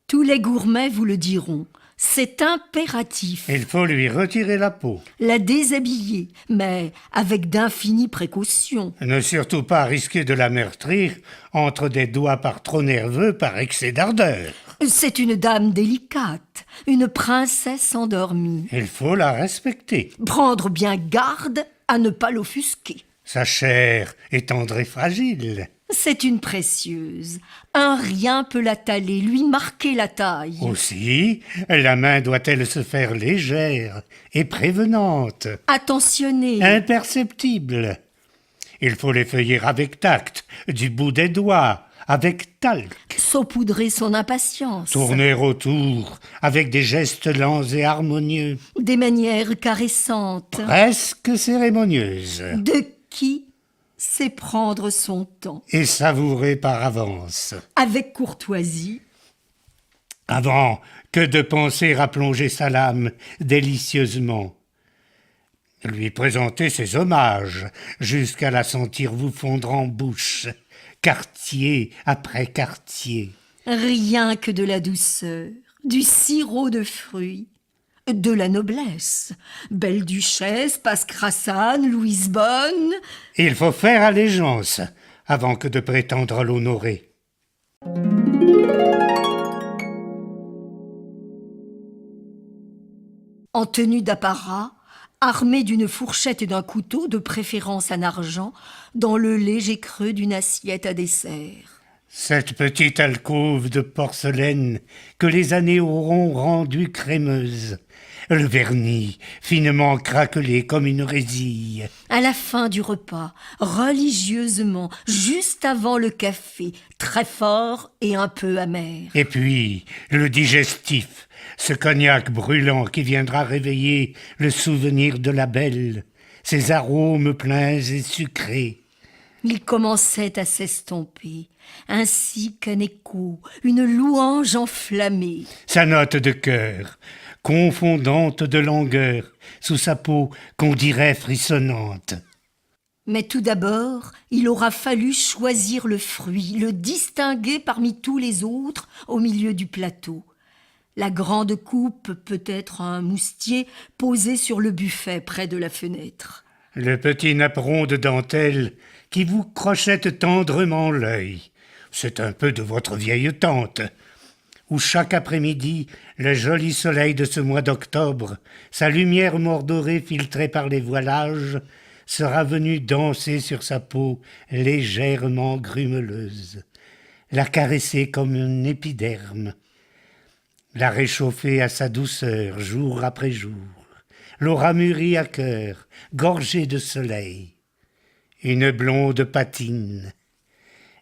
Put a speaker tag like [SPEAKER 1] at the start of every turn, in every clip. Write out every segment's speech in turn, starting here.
[SPEAKER 1] Tous les gourmets vous le diront. C'est impératif.
[SPEAKER 2] Il faut lui retirer la peau.
[SPEAKER 1] La déshabiller, mais avec d'infinies précautions.
[SPEAKER 2] Ne surtout pas risquer de la meurtrir entre des doigts par trop nerveux par excès d'ardeur.
[SPEAKER 1] C'est une dame délicate, une princesse endormie.
[SPEAKER 2] Il faut la respecter.
[SPEAKER 1] Prendre bien garde à ne pas l'offusquer.
[SPEAKER 2] Sa chair est tendre et fragile.
[SPEAKER 1] C'est une précieuse. Un rien peut la taler, lui marquer la taille.
[SPEAKER 2] Aussi, la main doit-elle se faire légère et prévenante,
[SPEAKER 1] Attentionnée.
[SPEAKER 2] imperceptible. Il faut l'effeuiller avec tact, du bout des doigts, avec talc.
[SPEAKER 1] Saupoudrer son impatience.
[SPEAKER 2] Tourner autour avec des gestes lents et harmonieux,
[SPEAKER 1] Des manières caressantes.
[SPEAKER 2] presque cérémonieuses,
[SPEAKER 1] De qui sait prendre son temps.
[SPEAKER 2] et savourer par avance,
[SPEAKER 1] Avec courtoisie.
[SPEAKER 2] avant que de penser à plonger sa lame délicieusement. Lui présenter ses hommages, jusqu'à la sentir vous fondre en bouche, quartier après quartier.
[SPEAKER 1] Rien que de la douceur, du sirop de fruits, de la noblesse. Belle Duchesse, Passe-Crassane, Louise Bonne.
[SPEAKER 2] Il faut faire allégeance avant que de prétendre l'honorer.
[SPEAKER 1] En tenue d'apparat, armé d'une fourchette et d'un couteau, de préférence en argent, dans le léger creux d'une assiette à dessert.
[SPEAKER 2] Cette petite alcôve de porcelaine que les années auront rendue crémeuse, le vernis finement craquelé comme une résille,
[SPEAKER 1] À la fin du repas, religieusement, juste avant le café, très fort et un peu amer.
[SPEAKER 2] et puis le digestif, ce cognac brûlant qui viendra réveiller le souvenir de la belle, ses arômes pleins et sucrés.
[SPEAKER 1] Il commençait à s'estomper, ainsi qu'un écho, une louange enflammée.
[SPEAKER 2] Sa note de cœur, confondante de langueur, sous sa peau qu'on dirait frissonnante.
[SPEAKER 1] Mais tout d'abord, il aura fallu choisir le fruit, le distinguer parmi tous les autres au milieu du plateau. La grande coupe peut être un moustier posé sur le buffet près de la fenêtre.
[SPEAKER 2] Le petit napperon de dentelle qui vous crochette tendrement l'œil. C'est un peu de votre vieille tante, où chaque après-midi, le joli soleil de ce mois d'octobre, sa lumière mordorée filtrée par les voilages, sera venu danser sur sa peau légèrement grumeleuse, la caresser comme un épiderme, la réchauffer à sa douceur jour après jour, l'aura mûrie à cœur, gorgée de soleil. Une blonde patine,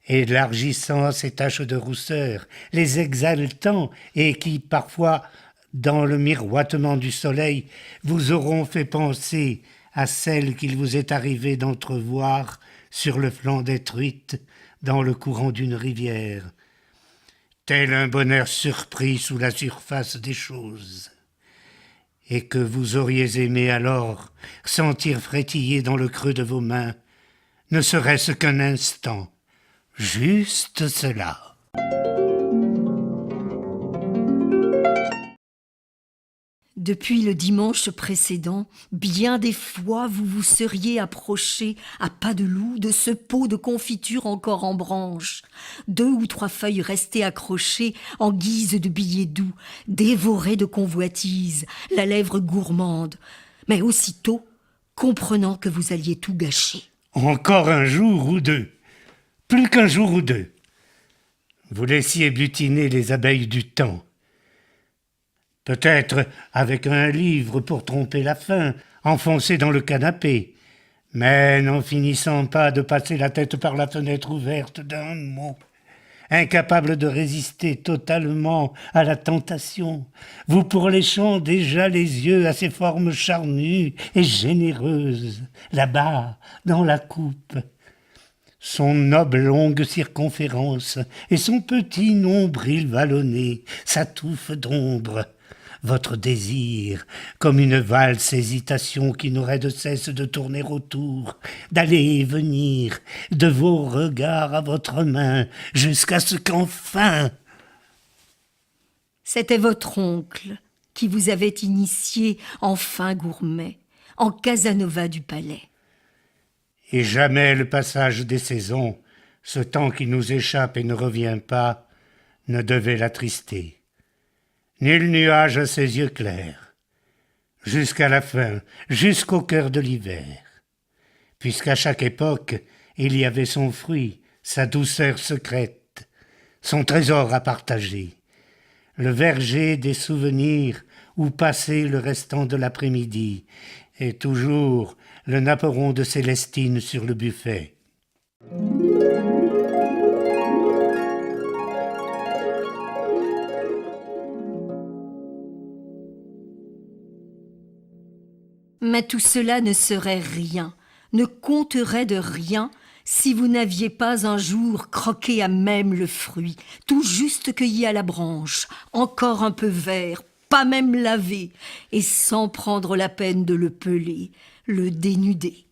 [SPEAKER 2] élargissant ses taches de rousseur, les exaltant, et qui, parfois, dans le miroitement du soleil, vous auront fait penser à celle qu'il vous est arrivé d'entrevoir sur le flanc des truites, dans le courant d'une rivière, tel un bonheur surpris sous la surface des choses, et que vous auriez aimé alors sentir frétiller dans le creux de vos mains, ne serait-ce qu'un instant, juste cela.
[SPEAKER 1] Depuis le dimanche précédent, bien des fois vous vous seriez approché à pas de loup de ce pot de confiture encore en branche. 2 ou 3 feuilles restées accrochées en guise de billets doux, dévorées de convoitise, la lèvre gourmande, mais aussitôt comprenant que vous alliez tout gâcher.
[SPEAKER 2] Encore un jour ou deux, plus qu'un jour ou deux. Vous laissiez butiner les abeilles du temps. Peut-être avec un livre pour tromper la faim, enfoncé dans le canapé, mais n'en finissant pas de passer la tête par la fenêtre ouverte d'un mot. Incapable de résister totalement à la tentation, vous pourléchant déjà les yeux à ces formes charnues et généreuses, là-bas, dans la coupe. Son oblongue circonférence et son petit nombril vallonné, sa touffe d'ombre, votre désir, comme une valse hésitation qui n'aurait de cesse de tourner autour, d'aller et venir, de vos regards à votre main, jusqu'à ce qu'enfin...
[SPEAKER 1] C'était votre oncle qui vous avait initié en fin gourmet, en Casanova du palais.
[SPEAKER 2] Et jamais le passage des saisons, ce temps qui nous échappe et ne revient pas, ne devait l'attrister. Nul nuage à ses yeux clairs, jusqu'à la fin, jusqu'au cœur de l'hiver, puisqu'à chaque époque, il y avait son fruit, sa douceur secrète, son trésor à partager, le verger des souvenirs où passer le restant de l'après-midi, et toujours le napperon de Célestine sur le buffet.
[SPEAKER 1] Mais tout cela ne serait rien, ne compterait de rien, si vous n'aviez pas un jour croqué à même le fruit, tout juste cueilli à la branche, encore un peu vert, pas même lavé, et sans prendre la peine de le peler, le dénuder.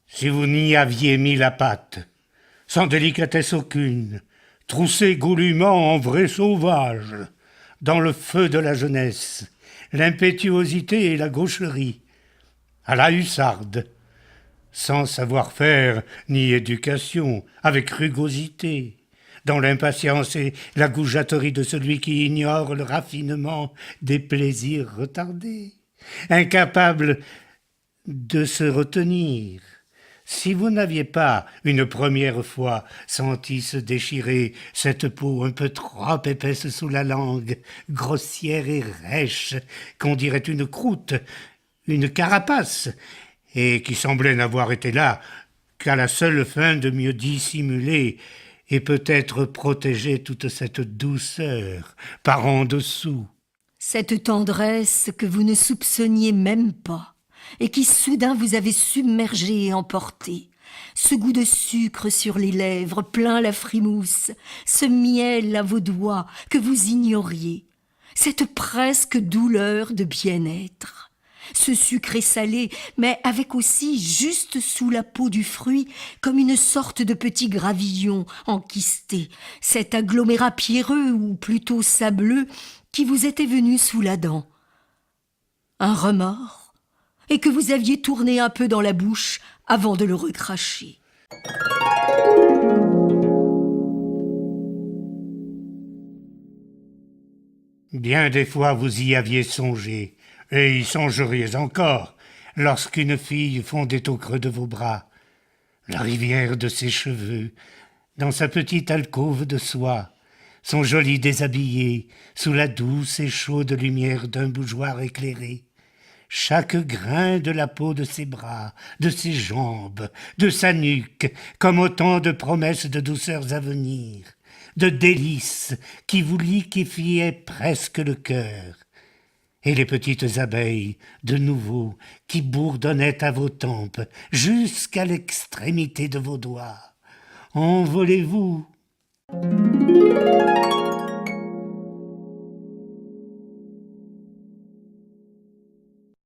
[SPEAKER 2] Si vous n'y aviez mis la patte, sans délicatesse aucune, troussé goulûment en vrai sauvage, dans le feu de la jeunesse, l'impétuosité et la gaucherie, à la hussarde, sans savoir-faire ni éducation, avec rugosité, dans l'impatience et la goujaterie de celui qui ignore le raffinement des plaisirs retardés, incapable de se retenir. Si vous n'aviez pas, une première fois, senti se déchirer cette peau un peu trop épaisse sous la langue, grossière et rêche, qu'on dirait une croûte, une carapace, et qui semblait n'avoir été là qu'à la seule fin de mieux dissimuler et peut-être protéger toute cette douceur par en dessous.
[SPEAKER 1] Cette tendresse que vous ne soupçonniez même pas, et qui soudain vous avait submergé et emporté, ce goût de sucre sur les lèvres plein la frimousse, ce miel à vos doigts que vous ignoriez, cette presque douleur de bien-être, ce sucré salé, mais avec aussi juste sous la peau du fruit comme une sorte de petit gravillon enquisté, cet agglomérat pierreux ou plutôt sableux qui vous était venu sous la dent. Un remords, et que vous aviez tourné un peu dans la bouche avant de le recracher.
[SPEAKER 2] Bien des fois vous y aviez songé, et y songeriez encore, lorsqu'une fille fondait au creux de vos bras, la rivière de ses cheveux, dans sa petite alcôve de soie, son joli déshabillé, sous la douce et chaude lumière d'un bougeoir éclairé, chaque grain de la peau de ses bras, de ses jambes, de sa nuque, comme autant de promesses de douceurs à venir, de délices qui vous liquéfiaient presque le cœur, et les petites abeilles, de nouveau, qui bourdonnaient à vos tempes, jusqu'à l'extrémité de vos doigts. Envolez-vous.